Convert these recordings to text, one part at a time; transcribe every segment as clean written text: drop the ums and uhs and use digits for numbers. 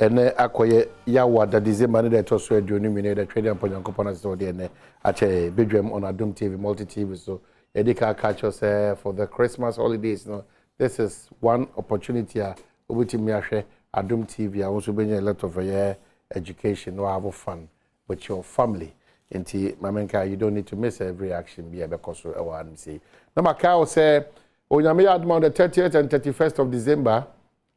ene akoye yawa da December ne to so aduonu mi ne da trading ponyankopon as so de ne ache Badwam on Adom TV multi TV so edika catch us for the Christmas holidays no this is one opportunity obutimi ahwe Adom TV also benya a lot of education no have fun with your family enti mamenka you don't need to miss every action be because so e wan say na maka say onyame Adom on the 30th and 31st of December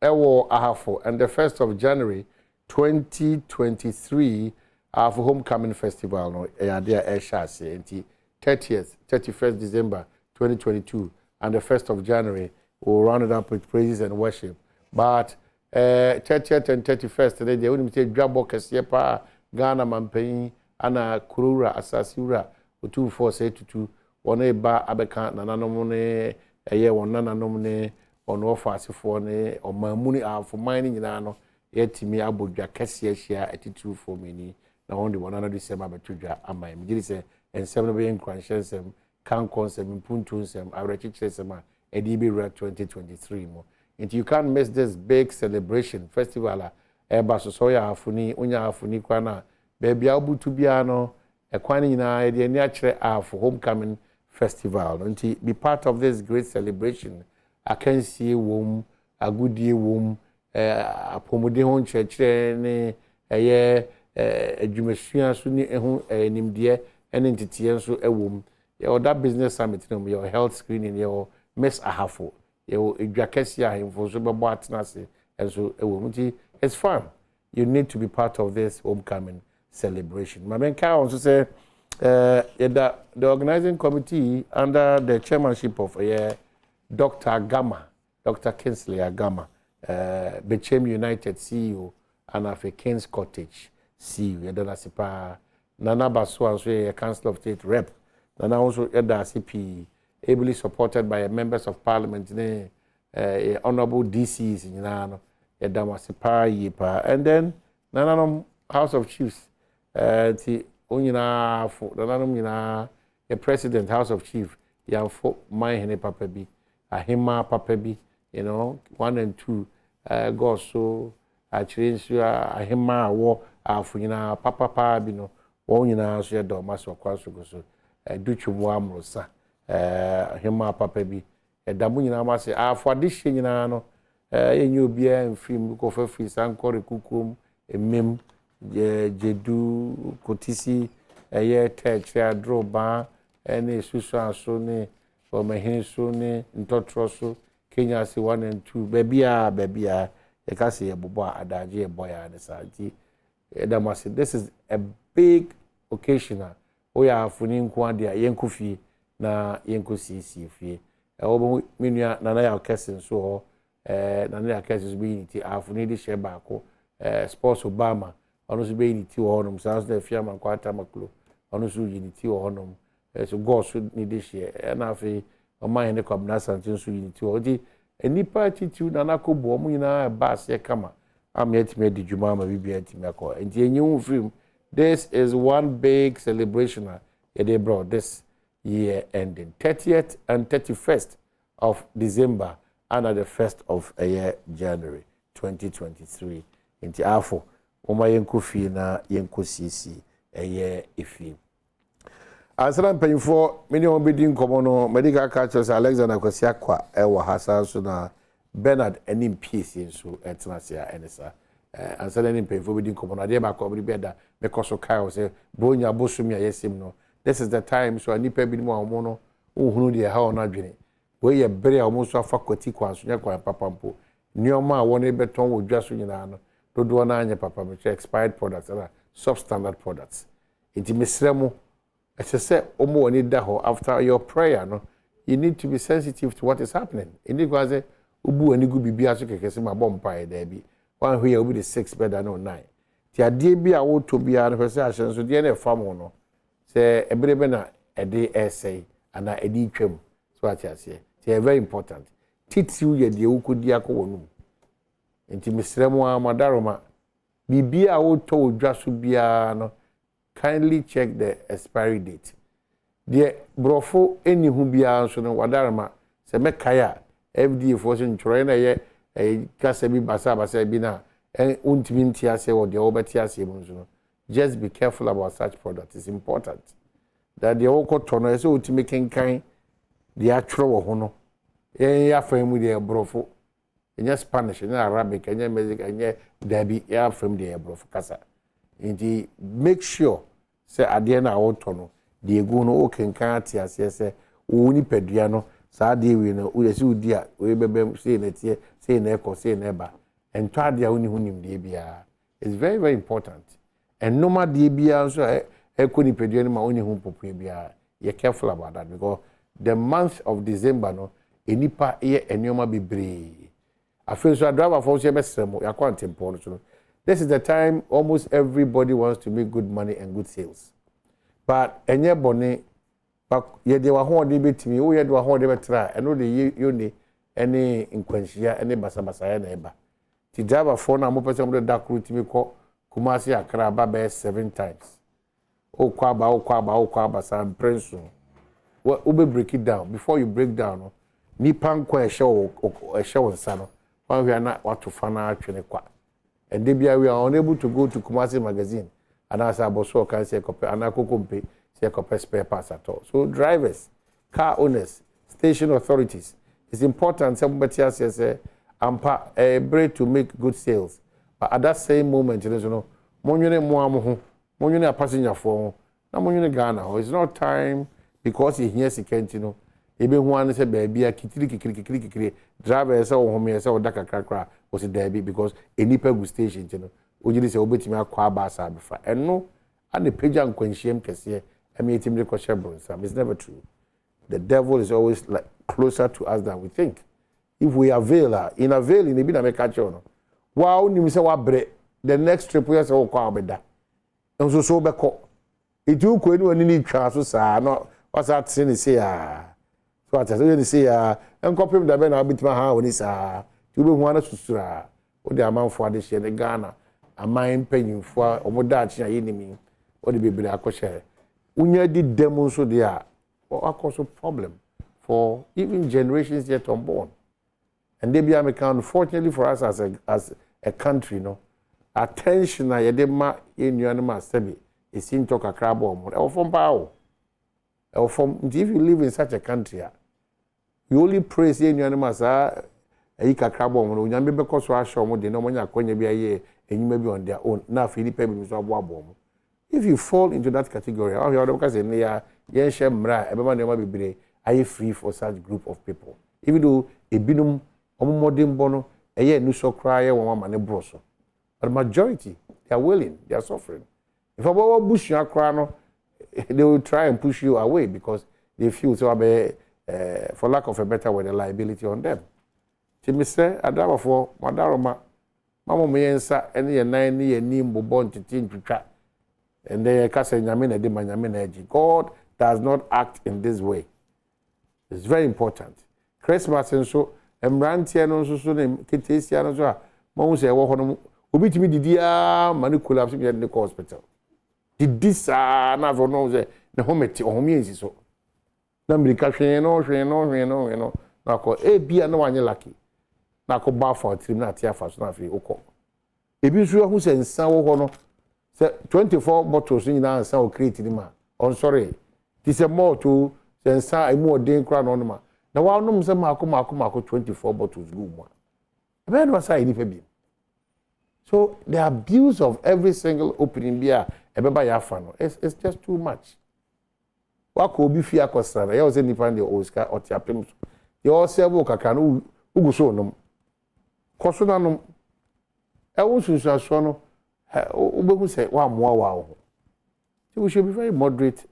ewo ahafo and the 1st of January 2023 for homecoming festival no there shase enti 30th 31st December 2022 and the 1st of January we'll round it up with praises and worship but 30th and 31st today they only say dwabo kese pa Ghana mampanyi ana kurura asasiura otu for say tutu wona eba abeka nananom ne eye wona nananom ne ono ofasefo ne omamuni afomani nyina no yetimi abodwa kese ahia atitu for meni na won de wona na December betudwa amai mgiri se ensem no be nkwanhyensem kan konsem mpuntunsem awrechichesem a edibi 2023 mo. And you can't miss this big celebration festival eba so ya afuni unya afuni kwana baby abutu bia no ekwani nyina de ni akire for homecoming festival nti be part of this great celebration akansie wom agudie wom apomode ho nkyerɛkyerɛ ne eye adwumasua so ni ehu nimdeɛ ene ntitiɛ nso ewom your that business summit no your health screening your miss ahafo your edwakesi ahemfo so bebo atenase enso ewom nti it's fun you need to be part of this homecoming celebration mamenka also say the organizing committee under the chairmanship of Dr. Gama, Dr. Kinsley Agama, Bechem United CEO, and of a King's Cottage CEO. Yedana sipa Nana Baswa, so a Council of State rep. Nana also Yeda CP, ably supported by members of Parliament, honorable DCs in Yano, Yedama sipa yipa, and then Nana House of Chiefs, the Unyina for Nana the President House of Chief, Yanfo my hene papa bi. Ahima papa bi, you know, 1 and 2 go so actually ahima wo afunyina papa pa bi no wo nyina so do maso kwaso go so duchum amrosa ahima papa bi edamu nyina ma se afade hye nyina no enye obi a mfim ko fa free sankore kukum emem jedu kotisi eye techia droba ene susu aso ne Omehinso ne ntotroso Kenya si 1 and 2 babia e ka se ebobo adaje eboya ne santi edamase this is a big occasion oya afuni nko ade a yenkofi na yenkosisi fie obo menua nana ya kesen so ho nana ya kesen so be unity afuni di share baako sports Obama ono so be unity ho no sans na fia man kwata maklo ono so unity ho no so God should need this year na afi o man ne kwabna santin so unity odi enipa attitude na nakobo mu nyina ba se kama am yet me dijuma ma bibia timi akọ enti enyi film this is one big celebration they brought this year ending 30th and 31st of December and the 1st of January 2023 enti afọ o ma yenkofi na yenkosisi efi Answer paying for many on bidding common medical catchers Alexander Kosiakwa ewa hasa so na Bernard enim piece so etnasia enesa answer any pay for bidding common ade ba ko bi beda because so kai say bonya bosumi ayesim no this is the time so ani pay bi mo amo no ohunu de ha ona dwene we ye bere a mo so afa kwati kwa so nya kwa papa mpo nioma a wona beton wo dwa so nyina no dodo na anya papa me expired products and substandard products intimesremo as I said, after your prayer, no, you need to be sensitive to what is happening. In the case, ubu any good be as you can see my bomb pie there be. One here will be the 6 better no 9. The idea be a would to be an association, so the end farm no. Say a brevena a day essay and a day trim. So what I say. They are very important. Teach you ye the uku diako no. Intimisremo madaroma. Be a would to just be no. Kindly check the expiry date. The brofo any who be answer no wadarama se mekaya FDA force nchore na ye kasebi basa bi na and ultimately I say or the overtiase just be careful about such products. It's important that the oko tono is ultimate kind the actual hono. Yeah, frame with the brofo. In your Spanish, in Arabic, and your music, and your Debbie, yeah, from the brofo casa. Indeed, make sure say at the end of our tono, the gono can can't yes, Uni Pedriano, Sadi, we know, we see dear, we be saying it here, saying echo, saying neighbor, and try the only hunim debia. It's very, very important. And no matter debia, so echo ni Pedriano, my only home popia. You're careful about that because the month of December, no, enipa ye enyoma bebree. I feel so I drive a force yebesemo, ya kwa tempo so. This is the time almost everybody wants to make good money and good sales. But enye bone but ye de wa ho de betimi, wo ye de wa ho de betra, eno de you ni any nkwanhia any basabasa ya na eba. Ti driver for na mo pese mo de dakru timi ko Kumasi Accra ba 7 times. O kwaba some prince. We break it down. Before you break down, nipa nkwa ehye wo nsa no. One we are not what to fana atwene kwa. And we are unable to go to Kumasi magazine and as aboso can say copy anakokompe say copy spare parts at all. So drivers, car owners, station authorities, it's important somebody else say ampa a break to make good sales. But at that same moment, you know, monwene mo amoho, monwene a passenger for na monwene Ghana. It's not time because he hears second, you know. Ebe hu an say baby a kikiri driver say o home say o daka krakra o say there because enipa gu station, you know. Ojiri say obetimi akwa ba asa befa. Eno and the page and kwenhiem kese e me etim de kwhye bronsam. It's never true. The devil is always like closer to us than we think. If we avail, in availing, ebi na me catch on. Wow, ni say wa bre the next trip we say o kwa obeda. Enso so beko. Itu ko eni wani ni twa so saa no what's that saying say ah. So what say you say ah enkopem da be na obitima ha oni saa. Ti obe hu ana susura. O de amanfo ade hye ne Ghana. Aman panyimfo omoda achi aye nimi. O de bebre akɔhye. Unya di dem so de a akoso problem for even generations yet unborn. And they be unfortunately for us as a country, no, attention na yede ma yenuanema sebi esin to kakra bo mo. E from power. E from if you live in such a country, you only praise yenuanema sa e kakra bo mo. Unyambe be koso ahwe mo de no monya akonya bi aye enyuma bi on their own. Na fe nipa bi so abo abo mo. If you fall into that category, how you because in here yen she mra e be ma no bebre are free for such group of people. Even though a binum modern bono, a year no so cry, one man a broso. But the majority, they are willing, they are suffering. If I push your crown, they will try and push you away because they feel so, for lack of a better word, a liability on them. Timmy say, I drive for Madaroma, Mamma may answer any 9 year name born to teach to chat. And they can say, Yamina de Manyamin. God does not act in this way. It's very important. Christmas and so. Mbrantia no so ne ketesia no so a mo se wo hono obitimi didia mani collapse bi ne hospital didi sa na zo no se ne hometi ohomie ensi so na mrika hwen no na ko e bia na wanye lucky na ko ba for trim na tia fa so na fi ukọ ebi so hu se nsa wo hono se 24 bottles ni na nsa o create ni ma on sorry ti se more to se nsa emu odin kra no no ma. Now, I know some mako 24 bottles go more. Where was I in So the abuse of every single opening beer, it's just too much. What could be fear costa? I was any find the Oscar or Tiapim. You all say, Woka can who so no. Cosonanum. I also saw Sono. Who say, wow. So we should be very moderate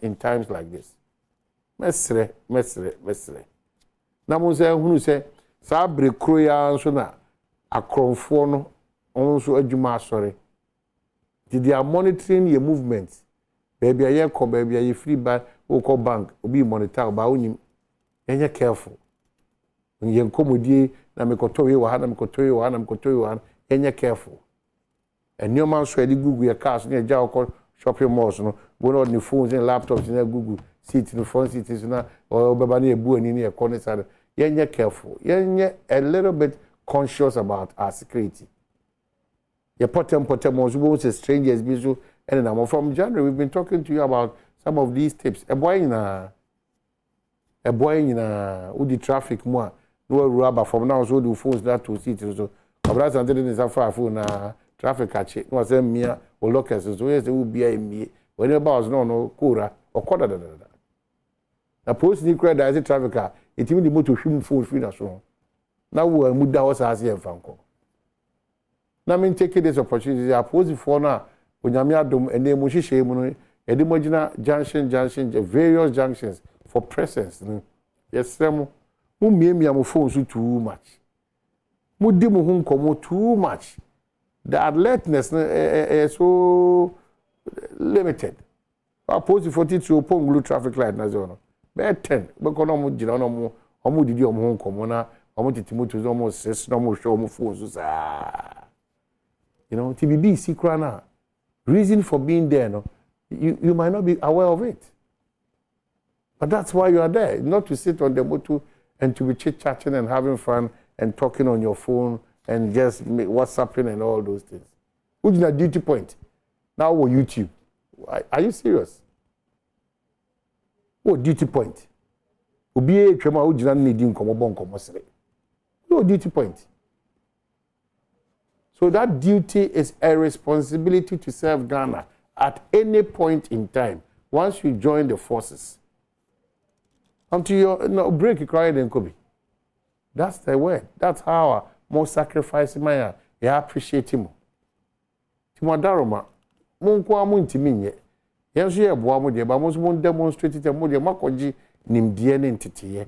in times like this. Mesre. Na mo se hunu se sa bre kroya nso na akronfo no onso adwuma asore. They are monitoring your movements. Baby aye ko baby aye free by ko bank obi monitor ba onim. Enye careful. Nye nkomodie na mekotowe wa ha na mekotowe wa enye careful. Enyo man so edi Google your cars na ja okọ shopping malls no go on the phones and laptops na Google seat in the front seat is na or baba na ebu ani na corner yenye careful yenye a little bit conscious about our security Your potem also strangers be so. And then from January, we've been talking to you about some of these tips. A boy in who the traffic more. No rubber from now, so do phones that to see to so. But that's until it's a far phone traffic catch it. No, say me or locals. So yes, they will be a me. Whenever I was no Kura or quarter. Now, post the credit as a traffic car, it even the motor human phone free as well. Now, we are Muda was as a Franco. Now, I mean, taking this opportunity, I pose it for now. When you are Adom and then Mushi Shemon, Edimogina junction, various junctions for presence. Yes, some who me am phones too much. Mudimu home come too much. The alertness is so limited. I pose it for it to open blue traffic light. Bad 10. Because no more did home come on. I wanted to move to almost 6 no more show more phones. You know, TBB secret now. Reason for being there, no, you might not be aware of it. But that's why you are there, not to sit on the motor and to be chit-chatting and having fun and talking on your phone and just WhatsApping and all those things. Which is a duty point. Now we're YouTube. Are you serious? What duty point? Ubi a trema ujina needing komo. No duty point. So that duty is a responsibility to serve Ghana at any point in time. Once you join the forces, until your break you cry then Kobe. That's the word. That's how our most sacrificing man. You appreciate him. Timadaroma, Monko Amuntiminye. Yes, you have one day, but most won't demonstrate it and more Makoji Nimdian entity.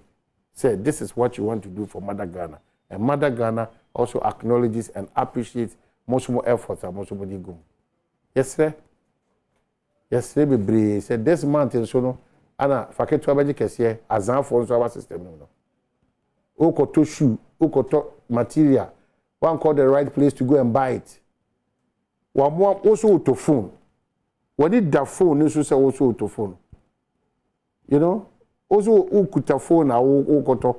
Said this is what you want to do for Mother Ghana. And Mother Ghana also acknowledges and appreciates much more efforts and much more go. Yes, sir. Yes, sir. Be said this month in so no. Ana faket to abaje kese azan for so our system no. Okoto shoe, okoto material. One call the right place to go and buy it. One more also to phone. What did that phone also say also to phone? You know? Also ukuta phone na okoto.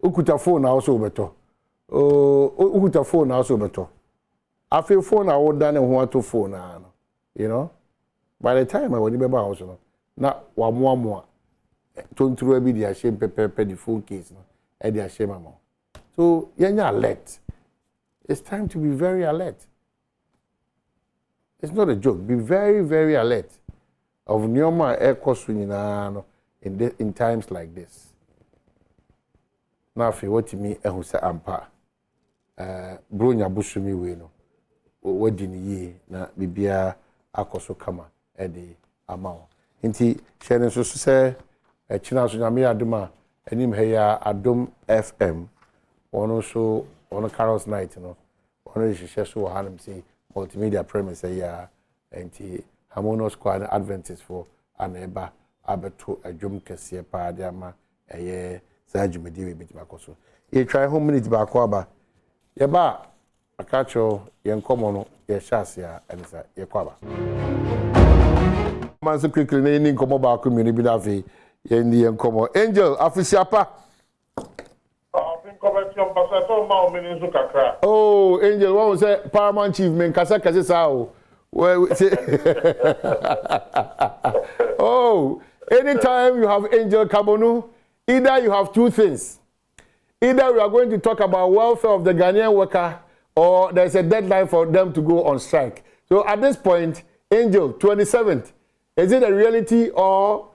Ukuta phone also better. Ukuta phone also better. I feel phone I would done and want to phone now. You know? By the time I would remember also. Now one more. Don't throw be the shame paper the phone case. And the shame amount. So you're alert. It's time to be very alert. It's not a joke. Be very, very alert of Nyoma air cost in times like this. Now, if you want to me, I will say, Ampa, Brunya Bushumi, we know, what did ye na Bibia Akoso Kama, Eddie Amao. Inti, Shannon so say, a China Sunami Adoma, and him here Adom FM, one also on a Carol's night, you know, one of the Sheshu Hanum say, multimedia premise, and Harmonious Squad Adventist for an Eba Abeto, a Jum Cassia Padiama, a year. Saju me diwe bit bakoso. You try home minute back over. Ye ba akacho ye nkomo no ye shase a enisa ye kwaba. Man so quickly na ni nkomo ba ko mi bi da fe ye ndi ye nkomo. Angel afisiapa. Oh, Angel, what was say Paramount Chief men kasa kase sa o. Well, oh, anytime you have Angel Kabonu, either you have two things. Either we are going to talk about welfare of the Ghanaian worker or there's a deadline for them to go on strike. So at this point, Angel, 27th, is it a reality or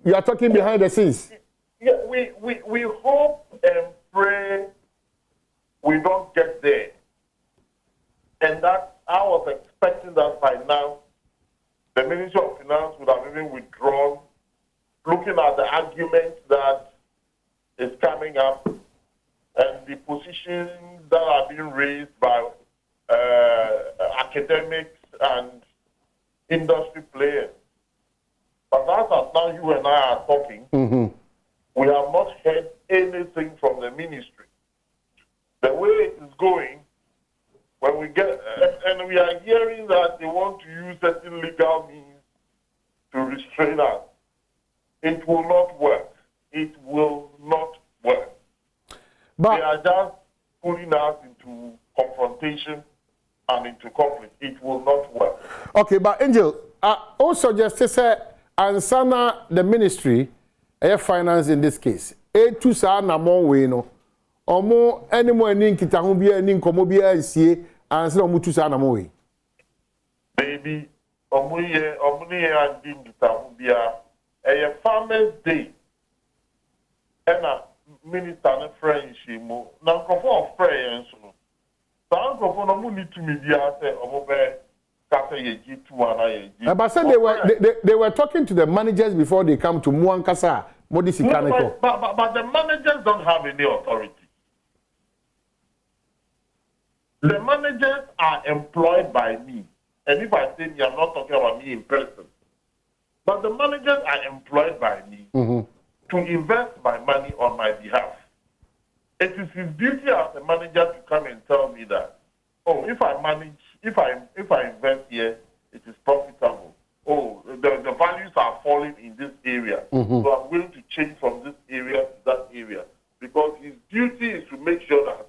you are talking behind the scenes? Yeah, we hope and pray we don't get there. And that I was expecting that by now, the Ministry of Finance would have even withdrawn, looking at the argument that is coming up and the positions that are being raised by academics and industry players. But as now you and I are talking, we have not heard anything from the ministry. The way it is going, when we get, and we are hearing that they want to use certain legal means to restrain us, it will not work. It will not work. But they are just putting us into confrontation and into conflict. It will not work. Okay, but Angel, also just to say, Ansana, the ministry, finance in this case, to sa na mon we no, omo any more any nkitaho bia any nkomo bia asie, ansa omo tu sa na mon we. Baby, omo ye andi nkitaho bia, Farmers Day, and minister na French mo, na nkofo of prayer so no. Sa nkofo no mo need to media say omo be but said they were talking to the managers before they come to Muankasa, Modisi Kaneko. But the managers don't have any authority. The managers are employed by me. And if I say me, I'm not talking about me in person. But the managers are employed by me to invest my money on my behalf. It is his duty as a manager to come and tell me that, oh, if I invest here, it is profitable. Oh, the values are falling in this area. So I'm willing to change from this area to that area. Because his duty is to make sure that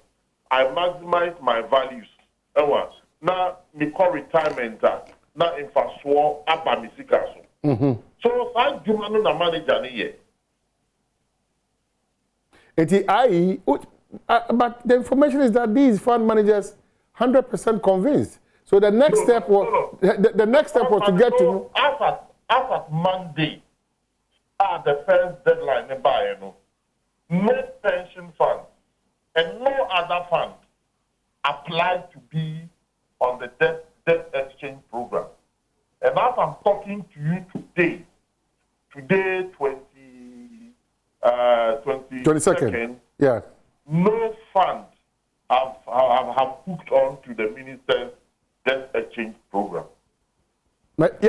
I maximize my values. Now, me call retirement, now infrastructure, abamisikaso. So, I do not know the manager here. But the information is that these fund managers 100% convinced. So the next step was the next step was to get to as at Monday, the first deadline no pension fund and no other fund applied to be on the debt exchange program. And as I'm talking to you today, 22nd, yeah, no fund have hooked on to the minister's debt exchange program.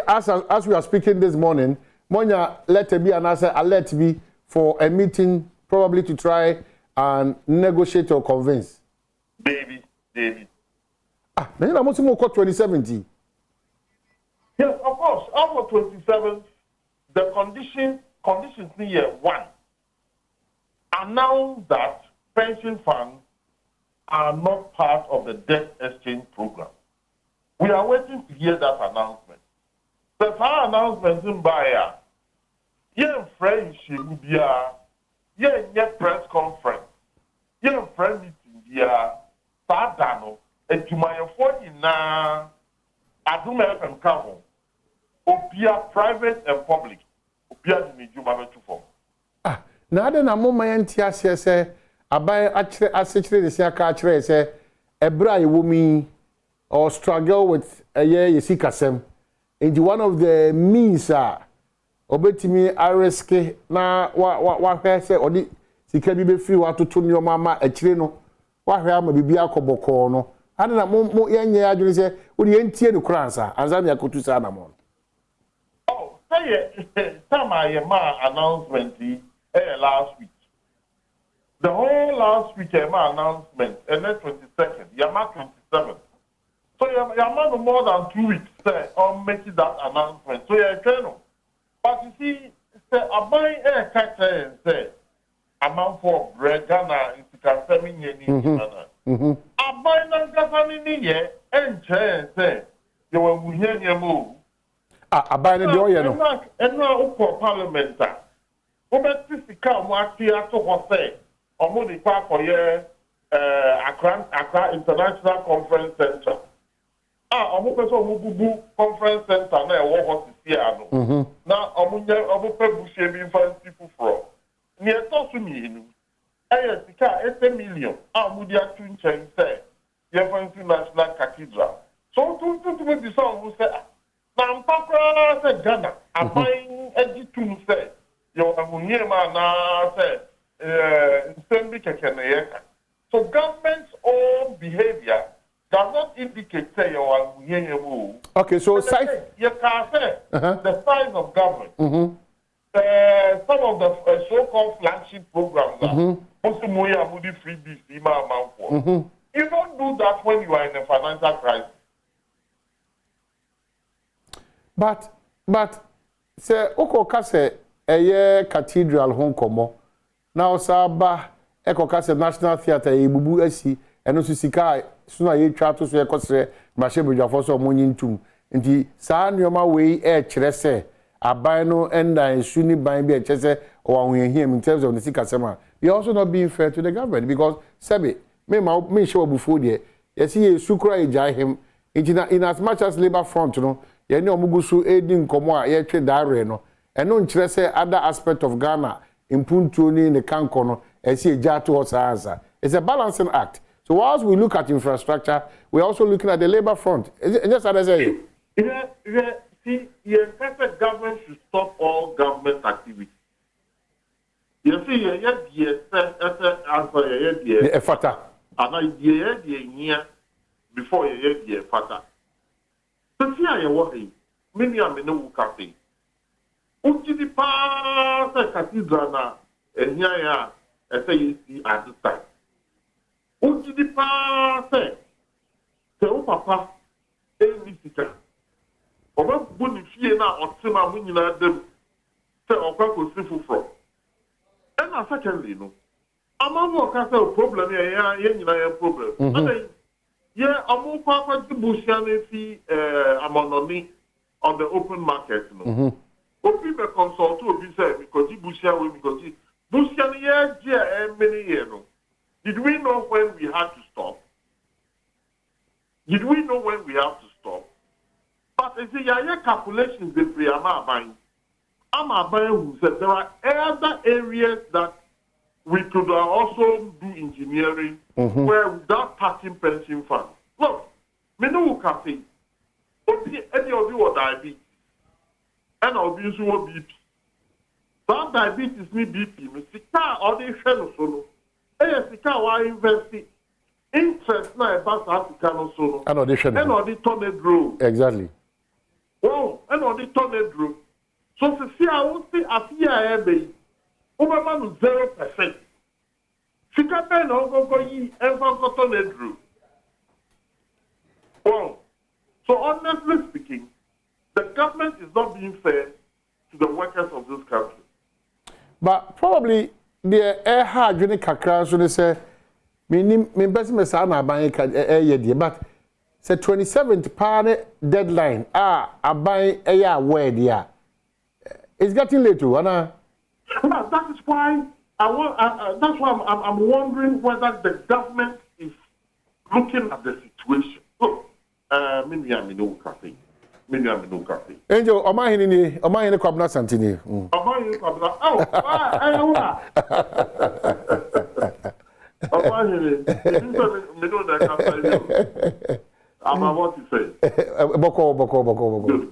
As we are speaking this morning, Monya let be an answer alert me for a meeting, probably to try and negotiate or convince. Baby. Then I'm also more 2070. Yes, of course. After 27, the conditions here one announce that pension funds are not part of the debt exchange program. We are waiting to hear that announcement. The first announcement in Baya, French press conference, friend meeting here, Sadano, and to my phone na Adom Mpensenpensemu, Opia private and public, Opia the Nijuma form. Now then, I'm on my NTS say, I buy actually the Siaka say, a bride woman or struggle with a year you see Kasem. And one of the means are obetimi RSK na what say or the can be free what to turn your mama a chino. What am a bibia koboko no. I don't know more young year say, would you enter the cransa as I'm to Sanamon? Oh, say some I announcement last week. The whole last week announcement and then 22nd, Yama 27th. So Yama more than 2 weeks on making that announcement. So you're eternal. But you see, I buy a catcher and say, amount for bread Ghana in Sikasemi Yeni. I buy Nankasani Nye and say, you will hear your move. I buy the door, you know. And now for Parliament. Sika Mwati to say, Omodi Park for your Accra International Conference Center. Omupeso Conference Center na ewo hospital na omupe bushebi fan people from. Ni eto su mi enu. Sika 8 million. Amudi atu nchen say. Yefansi National Cathedral. So to me the song who say na mpakra say Ghana aban ejitu say yo amunye ma na say nsembi keke na yeka. So government's own behavior does not indicate say you are move. Okay, so size you can say the size of government. Some of the so-called flagship programs are freebies, you don't do that when you are in a financial crisis. But say Okoka say a cathedral home como now Saba Ekoka say National Theatre Ibubu Esi eno so sika so na ye twa to so ye kosere mahye bridwafo so monyi ntum nti saa nneoma we kire se aban no enda nsu ni ban bi kire or in terms of the Sikasema, you're also not being fair to the government because Sebi, me show before there. You see, Sukra ejai him in as much as labor front, you know, you know, Mugusu aiding Komwa, ye trade dire, no, and no interest other aspect of Ghana in Puntuni in the Kankono, and see a jar towards answer. It's a balancing act. So whilst we look at infrastructure, we're also looking at the labor front. Just as I say. See, the government should stop all government activity. You see, answer fata. And I year before you fata. So see, I working. Many are no cafe. Uchi the pass a cathedral now, and here I say you see at the time. Uchi the pass say, papa, a visitor. Oba buni fie na otima mu nyina dem se okwa ko sifu from. And secondly, no. Amamo ka say problem ye nyina ye problem. And yeah, amu kwa bushia fi amononi on the open market, no. Obi be consult obi say because bushia we because bushia ye many years, no. Did we know when we had to stop? Did we know when we have to stop? But you see, your calculations they pre am buying who said there are other areas that we could also do engineering where without taxing pension funds. Look, me no can say, any of you are diabetes, and I'll be so BP. That diabetes me BP, me sika or the shell solo. Sika why invest interest na about Africa no solo. And the tornado. Exactly. Oh, and on the tornado. So to see, I won't say a fear ebe. Over 0%. Sika pen go yi ever go tornado. Well, so honestly speaking, the government is not being fair to the workers of this country. But probably the air hard unit kakra so they say me best me sa na ban but say 27th part deadline aban aware there. It's getting late too, Anna. That is why that's why I'm wondering whether the government is looking at the situation. Look, maybe I'm no cafe. Angel, Omahini Kwabna Santini. Omahini Kwabna. Omahini. I'm about to say. Boko. Good.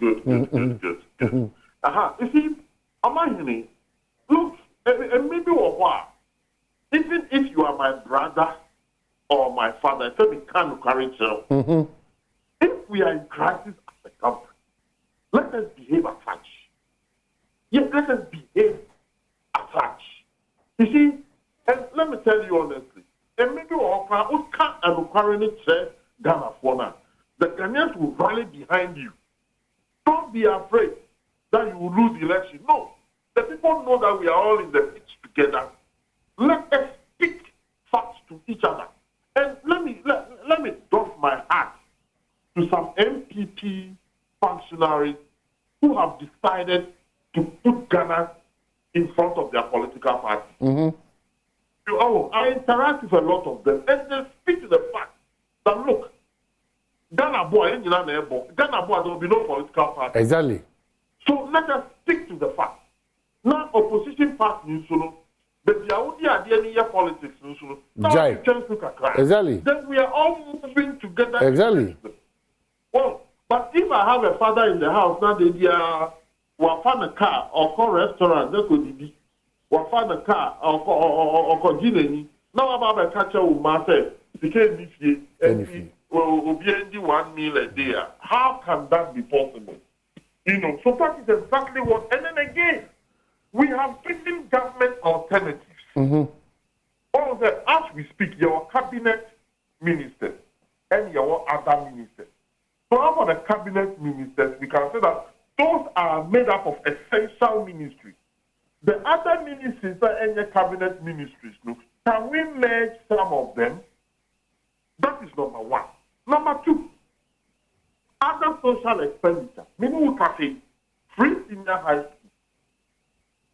You see, Omahini, look, maybe or what? Even if you are my brother or my father, I we can't carry you. If we are in crisis as a country, let us behave as such. Yes, let us behave as such. You see, and let me tell you honestly, and maybe we can't currently say Ghana for now. The Ghanaians will rally behind you. Don't be afraid that you will lose the election. No. The people know that we are all in the pitch together. Let us speak facts to each other. And let me doff my hat to some MPP functionaries who have decided to put Ghana in front of their political party. I interact with a lot of them, and they speak to the fact that look, Ghana boy, there will be no political party. Exactly. So let us stick to the fact. Now, opposition party, but the idea politics, exactly. Then we are all moving together. Exactly. Well, but if I have a father in the house, now they are find a car or call restaurant, they could be find a car or call Ginny. Now I'm a catcher with myself, became will be 1 meal a day. How can that be possible? So that is exactly what. And then again, we have given government alternatives. All that, as we speak, your cabinet ministers and your other ministers. So for the cabinet ministers, we can say that those are made up of essential ministries. The other ministries and your cabinet ministries, can we merge some of them That is number one. Number two, other social expenditure. Meaning we can say free senior high school.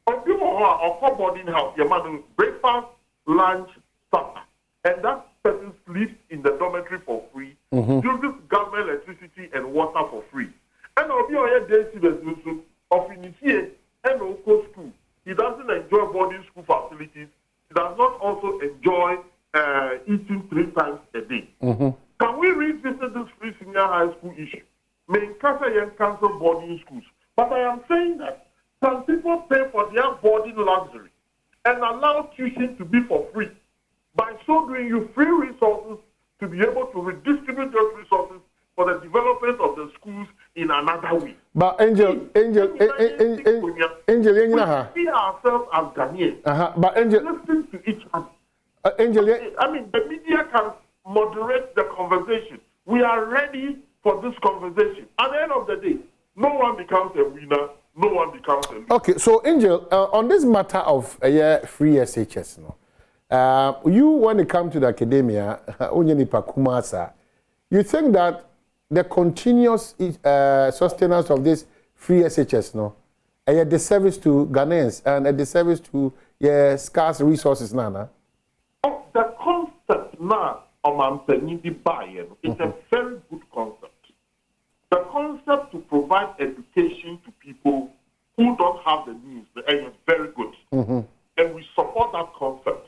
Or people or boarding house, your man breakfast, lunch, supper. And that person sleeps in the dormitory for free, uses government electricity and water for free. And I'll be on your day students of initiate and local school. He doesn't enjoy boarding school facilities. He does not also enjoy eating 3 times a day. Can we revisit this free senior high school issue? May cancel boarding schools. But I am saying that some people pay for their boarding luxury and allow tuition to be for free. By so doing, you free resources to be able to redistribute those resources for the development of the schools in another way. But Angel, we see ourselves as Ghanaians. But Angel, listen to each other. Angel, I mean, the media can moderate the conversation. We are ready for this conversation. At the end of the day, no one becomes a winner. No one becomes a loser. Okay, so Angel, on this matter of free SHS, you when it comes to the academia, you think that the continuous sustenance of this free SHS, a disservice to Ghanaians and a disservice to scarce resources, Nana? Oh, the concept now of it's a very good concept. The concept to provide education to people who don't have the means is very good. And we support that concept.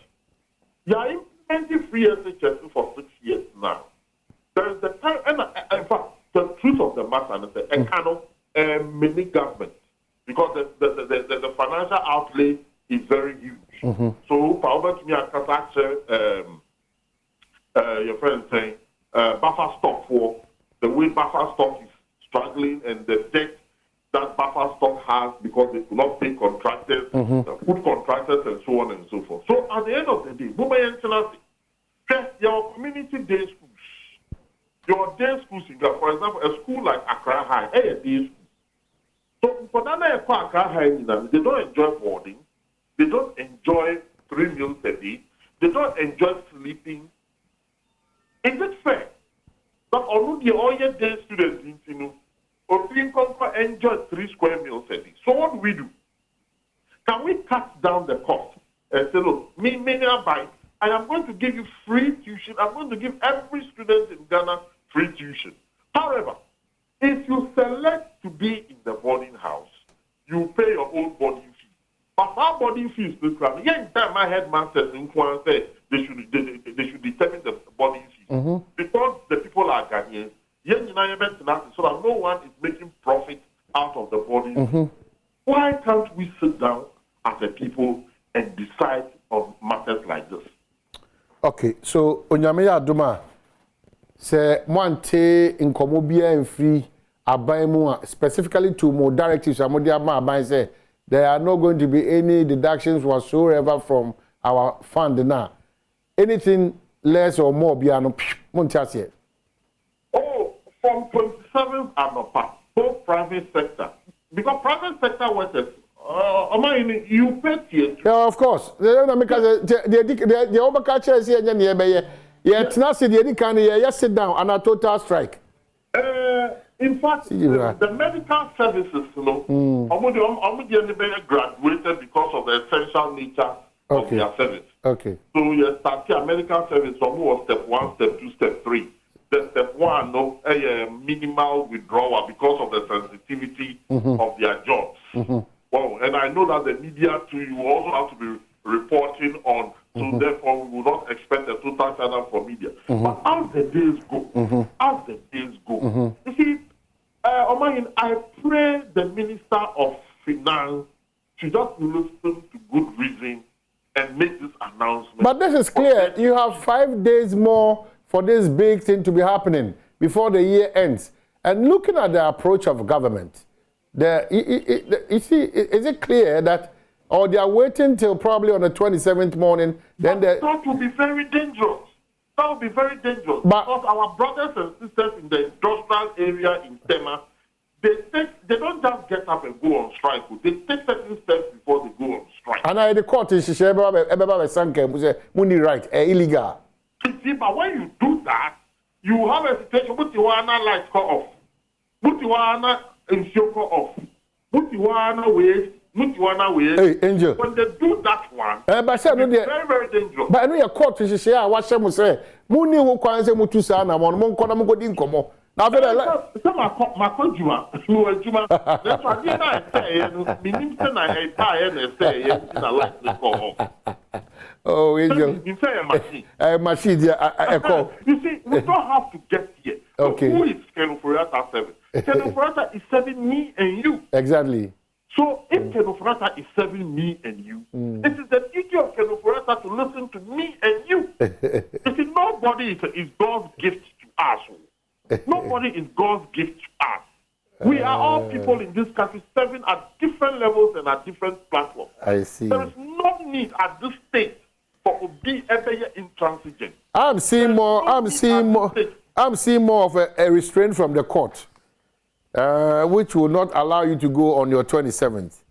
We are implementing free SHS for 6 years now. There is the time, and in fact, the truth of the matter is a kind of mini government because the financial outlay is very huge. So, for me, your friend saying, buffer stock for the way buffer stock is struggling and the debt that buffer stock has because they could not pay contractors, food contractors, and so on and so forth. So at the end of the day, your community day schools, your day schools, for example, a school like Accra High, a day school. So for that, Accra High, they don't enjoy boarding, they don't enjoy 3 meals a day, they don't enjoy sleeping. Is it fair that all your day students, enjoy 3 square meals a day? So what do we do? Can we cut down the cost and say, look, I am going to give you free tuition. I'm going to give every student in Ghana free tuition. However, if you select to be in the boarding house, you pay your own boarding fee. But our boarding fee is still my headmaster said they should determine the boarding fee. Because the people are Ghanaians, so that no one is making profit out of the boarding. Why can't we sit down as a people and decide on matters like this? Okay, so Onyame Adoma say Monte in Komobia and free Abaimu specifically to more directives Amodia say there are not going to be any deductions whatsoever from our fund now. Anything less or more Biano Montiasie. Oh, from 27th and upon, both private sector. Because private sector workers, you pay here. Yeah, of course. The overcatcher is here nearby. Yet, not the can sit down on a total strike. In fact, the medical services, graduated because of the essential nature of their service. Okay. So you start here, medical service, some was step 1, step 2, step 3. The step 1, a minimal withdrawal because of the sensitivity of their jobs. Wow, and I know that the media too, you also have to be reporting on, so therefore we will not expect a total shutdown from media. But as the days go, you see, I pray the Minister of Finance to just listen to good reason and make this announcement. But this is clear. You have 5 days more for this big thing to be happening before the year ends. And looking at the approach of government, you see, is it clear that, or they are waiting till probably on the 27th morning? Then that will be very dangerous. That will be very dangerous. But because our brothers and sisters in the industrial area in Tema, they don't just get up and go on strike. They take certain steps before they go on strike. And the court is right, illegal. You see, but when you do that, you have a situation, but you want to lights cut off. But you want to ensure cut off. But you want to wait. Hey, Angel. When they do that one, but it's very, very dangerous. But I know your court is say, I watch them say, Muni will call say Mutusa, and I'm on Monkona Dinkomo. Now, some are my conjuma, who are Juma. That's why I say, Minister, I buy and say, yes, I like to go home. Oh, Angel. You say a machine. A machine, I call. You see, we don't have to get here. Okay. So who is Kenofurata 7? Kenofurata is serving me and you. Exactly. So if Kenofurata is serving me and you, it is the duty of Kenofurata to listen to me and you. You see, nobody is God's gift to us. Nobody is God's gift to us. We are all people in this country serving at different levels and at different platforms. I see. There is no need at this stage for to be ever intransigent. I'm seeing more of a restraint from the court, which will not allow you to go on your 27th,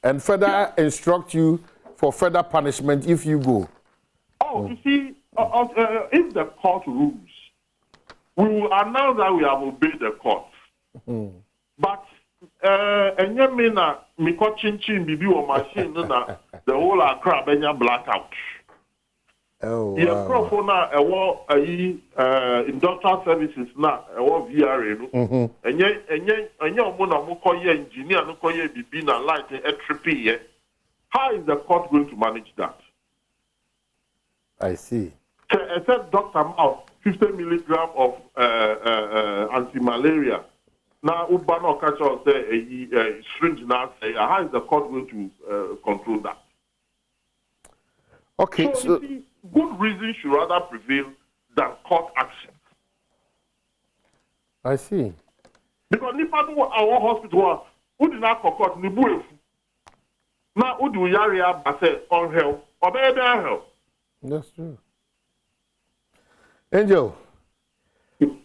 and further instruct you for further punishment if you go. Oh, you see, if the court rules, we will announce that we have obeyed the court. But the whole Accra benya blackout. Oh, wow. Industrial services now, VRA. Engineer, light, how is the court going to manage that? I see. Except Dr. Mouth, 50 milligram of anti-malaria. Now, Ubano Kacha say a syringe now say, how is the court going to control that? Okay, so you see, good reason should rather prevail than court action. I see. Because if I do our hospital, who did not court Nibu? Now, who do Yaria say on help or better help? That's true. Angel,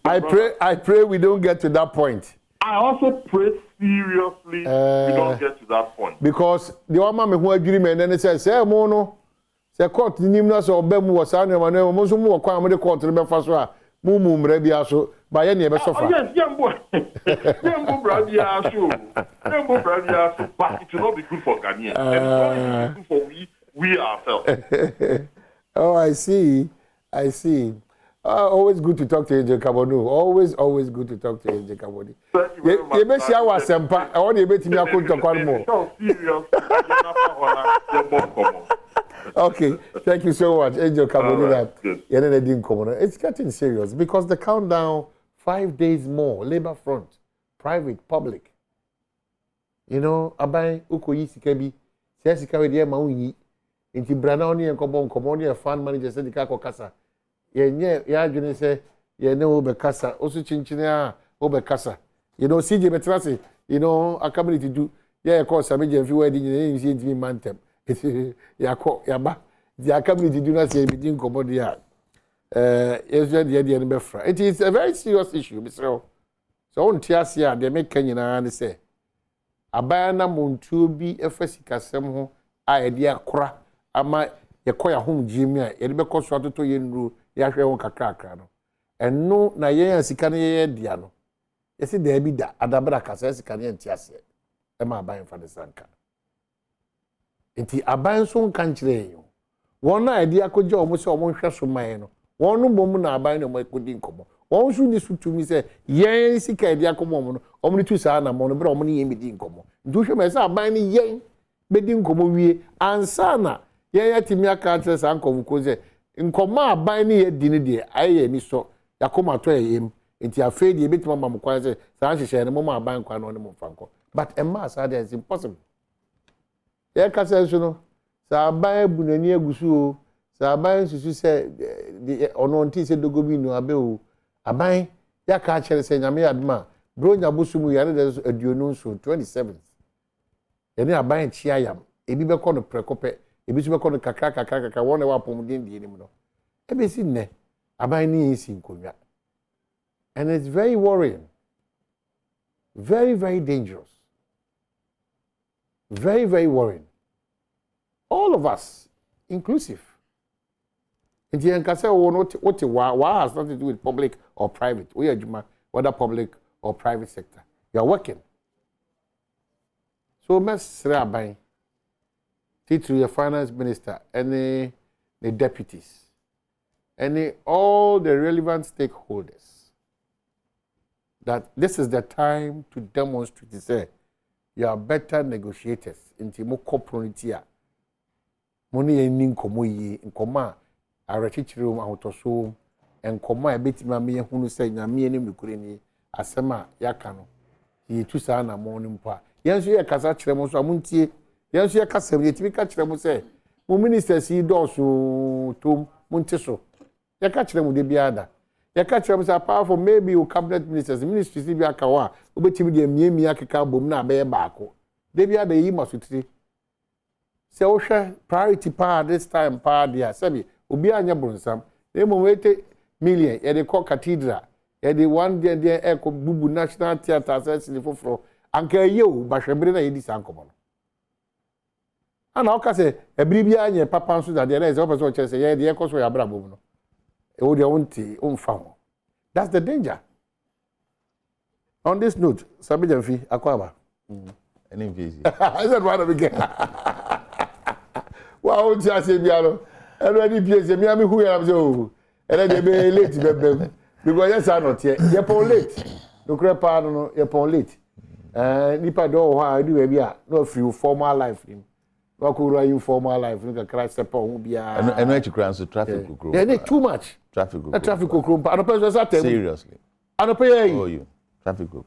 I pray we don't get to that point. I also pray seriously we don't get to that point. Because the one man who agreement and then says, "Say mono, say court ni nimna so obem was an no mo so mo kwa mo de court be fa so a mu mre bia so ba ye ne be so fa." Yes, yembo. Yembo brabia so. Yembo brabia so, but it will not be good for Ghanaians. And it's not good for we ourselves. Oh, I see. Always good to talk to Angel Kabonu. Always good to talk to Angel Kabonu. Thank you very much. You may share what sempa. I want you to be able to talk more. Okay, thank you so much, Angel Kabonu. It's getting serious because the countdown 5 days more. Labor front, private, public. You know, abai ukoyi sikabi. Siya sikabi diye mauyi. Inti brana oni enkomo fan manager said the kasa. Ya june say ye ne obekasa osu chinchine a obekasa you know CJ betrase you know akamini to do ya call sameje mfi wedding ni see ntimi mantem ya ko ya ba the akamini to do na say bi din komo dia yes de ne be fra it is a very serious issue Mr. So on tiasia de make nyina ne say abana montuo bi efasikasem ho a ye de akora ama ye koya home gym a ye de be koso atoto ye nru ya hwe won kakra no eno na ye asika ne ye dia no yesi da bi da adabra kasa asika ne ntiase e ma aban fa de sanka enti aban so nka nkire yo won na ade akoje omo se omo hwe so man no won no bom na aban no makodi nkomo won so ni sutumi se yen sika ade akomo omo no omo ni tu sa na mo no bra omo ni yen medi nkomo ndu hwe me se aban ni yen medi nkomo wie ansa na yen yatimi aka tre sa nkomo ko se nkoma aban ni ye di ni de aye ni so yakoma to yem enti afa de betima mam kwan se sa hyehyɛ ne mom aban kwan no ne mom fanko but emma sa de is impossible ye ka se so no sa aban bunani agusu o sa aban susu se ono nti se dogobi no abe o aban ya ka kire se nyame adma bro nya bosumu yare de aduonu so 27th ye ne aban chia yam ebi be kɔ no prekope ebi so be kɔ no kakra won na wa pomden die nim no ebe si nne aban ni esi nkonwa and it's very worrying, very, very dangerous, very, very worrying. All of us, inclusive. Nti enkase wo no what has nothing to do with public or private. We are whether public or private sector. You are working. So Mesra Aban, to your finance minister, any the deputies, all the relevant stakeholders, that this is the time to demonstrate to say you are better negotiators in Timo Copronia. Money and Ninkomo ye in Coma, I reteach room out of so, and Coma a bit mammy who say Yami and Mukurini, Asema Yakano, ye two sana morning pa. Yes, you are Casachemo, so Munti, yes, you are Cassam, yet we catch them say, Mo minister see doors to Monteso. You catch them with the Biada. You catch them as a powerful, maybe you cabinet ministers, ministry Sibia Kawa, Ubeti Miaka Boom na Bear Bako. They be at the Yima Suti. So, priority power this time, power dear, Sabi, Ubia Yabunsam, they will wait million, and they call cathedral, and the one day echo Bubu National Theatre as the for. Anke you, but Shabrina is uncommon. And how can say a bribia papa so that there is opposite chess, yeah, the echoes were abrabo. Oh, their own tea, own farm. That's the danger. On this note, Sabijan fee, Aquaba. Any busy. I said, what again? Wow, just say, Biano, and when he plays a Miami who am so, and then they be late, because yes, I'm not yet. You're late. No crap, no, you're late. Nipa do wa do we bia no free formal life nim no ko ru informal life no kakra step on bia and when you cross the traffic go they too much traffic go and person say seriously and pay oh you traffic go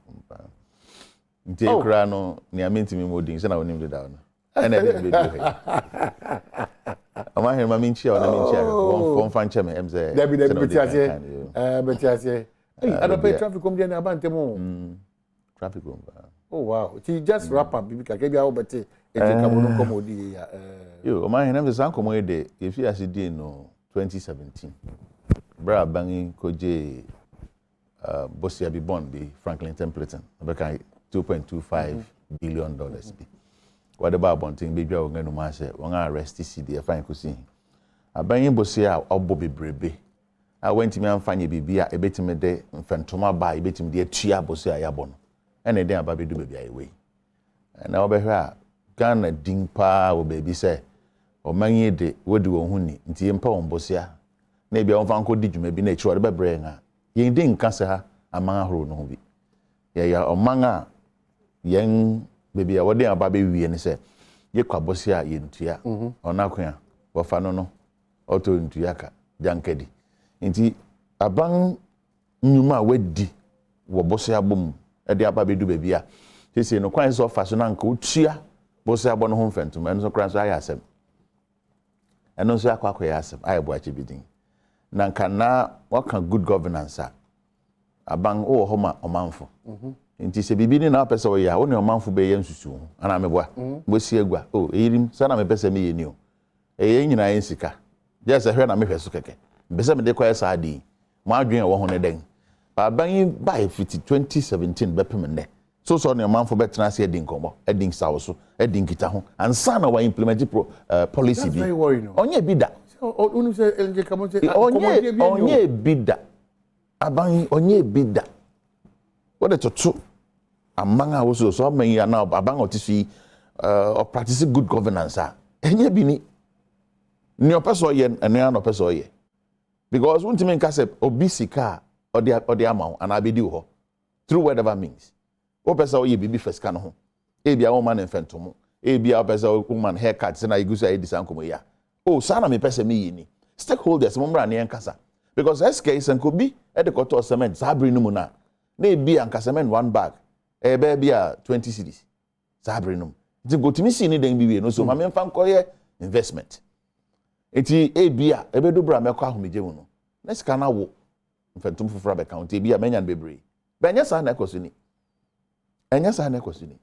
nti kra no ne amintimi modin say na wonim de down and e be do he ama he ma minchi na minchi won fan cheme em say there be betiase and pay traffic come there na abantemo traffic go. Oh wow! She just wrap up because I get over it. Yo, my name is Uncle Moede. If you as did no 2017, Bra Bangi Koje Bosia be born be Franklin Templeton. About $2.25 billion be. What about bunting baby? I'm going to master. We're going to arrest CD. I find kusi. I bangi Bosia or Bobby Brebe. I went to me and find baby. I bet me de Fantoma by. I bet me de Chia Bosia Yabon. And then about do baby away. And now be here, Ghana dimpa wo baby say, or many de what do huni, nti yempa on bosia. Maybe on fanko di dwuma bi na echi ode bebre nga. Yen din kase ha amanga horo no bi. Ya omanga yen baby a wode aba be wie ne say, ye kwa bosia yentua. Ona kwa wo fa no auto ntua ka jankadi. Nti abang nyuma wedi wo bosia bom ade aba be do baby a sisi no kwan so fashion anka utua bosia bo no ho mfentum eno so kran so ayasem eno so akwa yasem ayebo ache bidin na nka na waka good governance abang o ho ma omanfo nti se bibi ni na pese wo ya wo ne omanfo be ye nsusu ana meboa bosia egua o eyirim sana me pese me ye ni o eye nyina ye nsika je se hwe na me hwe so keke bese me de kwa sa adi mo adwen wo ho ne den abang by 2017 bepemene so ne man for better na say edin komo edin sawo edin kita ho ansa na wa implement policy bi onye bida onu say LJ Kamo say onye bida aban onye bida what the to amanga wo so man ya na aban otisi or practice good governance enye bi ni opeso ye ene na opeso ye because won't mean ka say obisika or the amount and abedi ho through whatever means. O pesa o ye bibi first kan ho. E bia woman enfentomo. E bia o pesa o woman haircut se na igusa e disankomo ya. Oh, sana me pesa me yini. Stakeholders mo mra ne enkasa. Because SK sanko bi e de koto cement sabri no mu na. Na e bia anka cement one bag. E be bia 20 cedis. Sabri no. Ti go timi si ni den bi we no so ma me mfa nkoye investment. Eti e bia e be do bra me kwa ahomegye mu no. Na sika na wo mfentum fufura be count e bia menya bebre. Benya sa na ekosuni. Enya sa na ekosuni.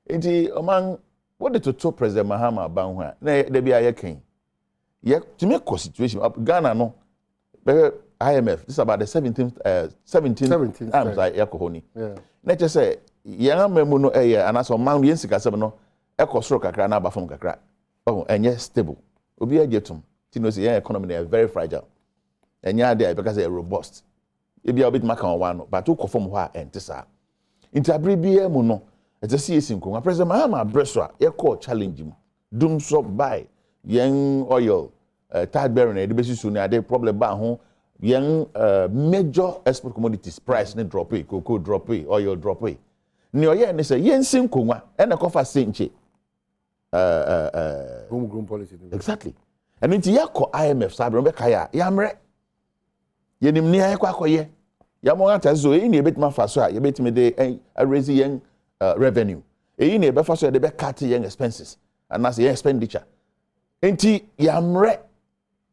Enti oman what the to President Mahama ban ho na de bia ye kan. Ye to make situation Ghana no IMF this is about the 17th times I ekohoni. Yeah. Na che say ye amamu no anaso man ye nsika sem no ekosoro kakra na abafom kakra. Oh enye stable. Obi agetum. Ti no say your economy is very fragile. enya ade because e robust e bia obit maka one but to conform ho a ente sa intabri bia mu no e te see sinko president Mahama breso a ye call challenge mu dum so buy yen oil tide bearing e de besusu ne ade problem ba ho yen major export commodities price ne drop cocoa drop oil drop ni oye ne say yen sinko e na kofa senche homegrown policy exactly and nti yakọ IMF sabre be kaya yamre yenim ni ayekọ akoye yamo ata so eyi na ebetima fa so a yebetime de raise yen revenue eyi na ebe fa so de be cut yen expenses and as yen expenditure nti yamre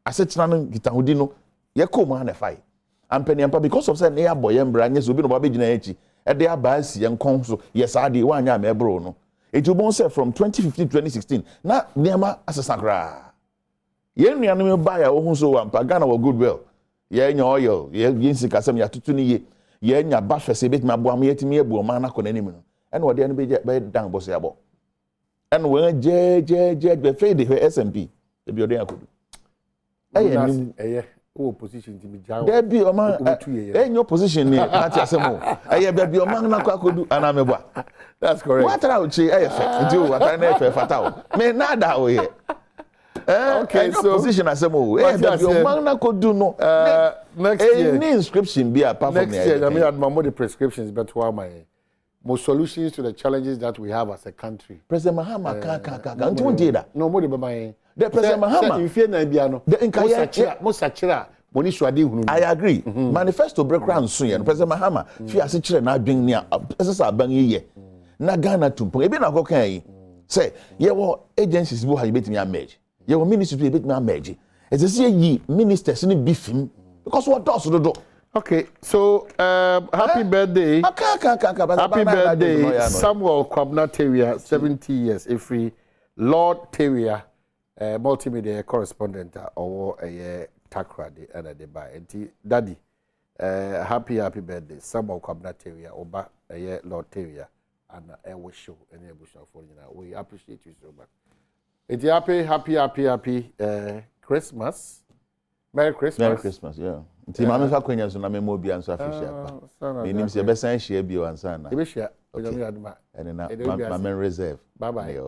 asetina no gitahudi no yekọ mu na fai ampaniampa because of say na ya boye mbra nya so bi no ba be gina echi e de aba si yen kon so yesade wa anya ma ebro no it will say from 2015 to 2016 na niama asesakra yen nuanom ba ya wo hu so wampa Ghana wo goodwill ye nya oil ye yinsi kasem ya tutu ni ye nya ba fese bit ma boam yetimi ebu ma na kona nim no en wo de no be dan boss ya bo en wo je be fade he SMP e bi odin akodu o position ti mi jawo there be o man your position ni party asemo be bi o man na akodu ana me bo that's correct what try uchi fe nti o atara na fe fatao me na da o ye okay so position asemo be o man na kodu no next year any inscription be apart from next year I mean add more the prescriptions but why more solutions to the challenges that we have as a country. President Mahama nti won dey da no more the baba the President Mahama in fear na bia no the nkaya mo sachira moni suade hunu I agree manifesto breakdown nso ye President Mahama fi ase kire na adwen ni asesa aban ye na Ghana tumpon ebi na kokan yi say ye wo agencies bu ha yebetimi amage ye wo ministry yebetimi amage ezesi yi ministers ni bifim because what does do. Okay, so happy birthday. Happy birthday, Samuel Kwabna Teria, 70 years. Every Lord Teria, multimedia correspondent, or a Takra de and a buy. And Daddy, happy birthday, Samuel Kwabna Teria, Oba, a Lord Teria, and a wish you and a bush for you. We appreciate you so much. It's happy Christmas. Merry Christmas. Merry Christmas, yeah. Nti mama fa kwanya so na memo bia nso afihia pa. Menim se be san hia bia wansa na. Ebe hia. Onyame aduma. Ene na ma reserve. Bye bye.